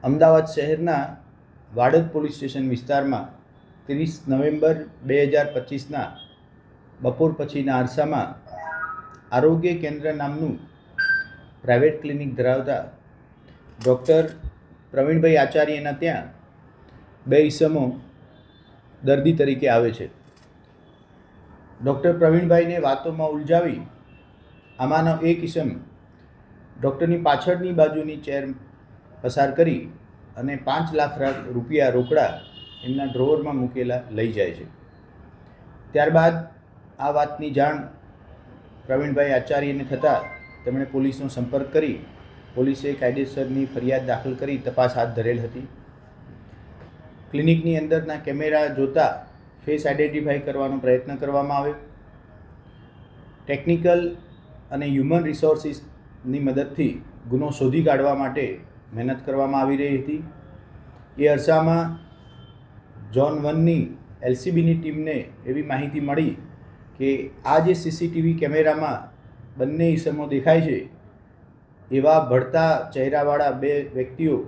અમદાવાદ શહેરના Vadaj police station વિસ્તારમાં 30 November 2025ના બપોર પછીના અરસામાં આરોગ્ય કેન્દ્ર નામનું પ્રાઇવેટ ક્લિનિક ધરાવતા ડૉક્ટર પ્રવીણભાઈ આચાર્યના ત્યાં બે ઈસમો દર્દી તરીકે આવે છે. ડૉક્ટર પ્રવીણભાઈને વાતોમાં ઉલઝાવી આમાંનો એક ઈસમ ડૉક્ટરની પાછળની બાજુની ચેર પસાર કરી અને 5 લાખ રૂપિયા રોકડા એમના ડ્રોવરમાં મૂકેલા લઈ જાય છે. ત્યારબાદ આ વાતની જાણ પ્રવીણભાઈ આચાર્યને થતાં તેમણે પોલીસનો સંપર્ક કરી પોલીસે કાયદેસરની ફરિયાદ દાખલ કરી તપાસ હાથ ધરેલ હતી. ક્લિનિકની અંદરના કેમેરા જોતા ફેસ આઇડેન્ટિફાઈ કરવાનો પ્રયત્ન કરવામાં આવ્યો. ટેકનિકલ અને હ્યુમન રિસોર્સિસની મદદથી ગુનો શોધી કાઢવા માટે મહેનત કરવામાં આવી રહી હતી. એ અરસામાં ઝોન 1ની એલસીબીની ટીમને એવી માહિતી મળી કે આ જે સીસીટીવી કેમેરામાં બંને ઈસમો દેખાય છે એવા ભળતા ચહેરાવાળા બે વ્યક્તિઓ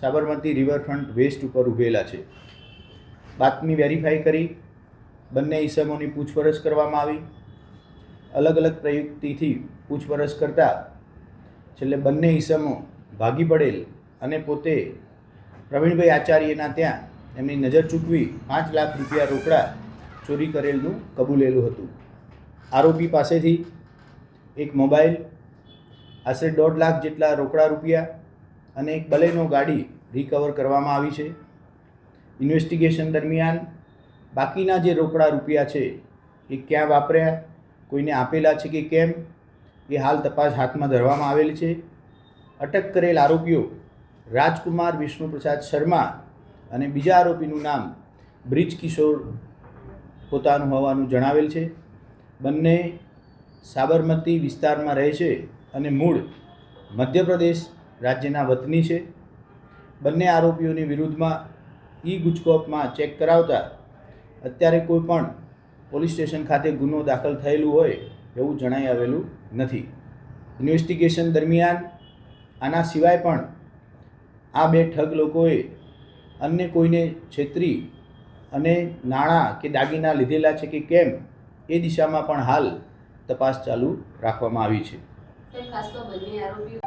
સાબરમતી રિવરફ્રન્ટ વેસ્ટ ઉપર ઊભેલા છે. બાતમી વેરીફાઈ કરી બંને ઈસમોની પૂછપરછ કરવામાં આવી. અલગ અલગ પ્રયુક્તિથી પૂછપરછ કરતાં છેલ્લે બંને ઈસમો ભાગી પડેલ અને પોતે પ્રવીણભાઈ આચાર્યના ત્યાં એમની નજર ચૂકવી 5 લાખ રૂપિયા રોકડા ચોરી કરેલનું કબૂલેલું હતું. આરોપી પાસેથી એક મોબાઈલ, આશરે 1.5 લાખ જેટલા રોકડા રૂપિયા અને એક બલેનો ગાડી રિકવર કરવામાં આવી છે. ઇન્વેસ્ટિગેશન દરમિયાન બાકીના જે રોકડા રૂપિયા છે એ ક્યાં વાપર્યા, કોઈને આપેલા છે કે કેમ, એ હાલ તપાસ હાથમાં ધરવામાં આવેલી છે. અટક કરેલ આરોપીઓ રાજકુમાર વિષ્ણુપ્રસાદ શર્મા અને બીજા આરોપીનું નામ બ્રિજ કિશોર પોતાનું હોવાનું જણાવેલ છે. બંને સાબરમતી વિસ્તારમાં રહે છે અને મૂળ મધ્યપ્રદેશ રાજ્યના વતની છે. બંને આરોપીઓની વિરુદ્ધમાં ગુજકોપમાં ચેક કરાવતા અત્યારે કોઈ પણ પોલીસ સ્ટેશન ખાતે ગુનો દાખલ થયેલું હોય એવું જણાઈ આવેલું નથી. ઇન્વેસ્ટિગેશન દરમિયાન આના સિવાય પણ આ બે ઠગ લોકોએ અન્ય કોઈને છેતરી અને નાણાં કે દાગીના લીધેલા છે કે કેમ એ દિશામાં પણ હાલ તપાસ ચાલુ રાખવામાં આવી છે. ખાસ તો બંને આરોપીઓ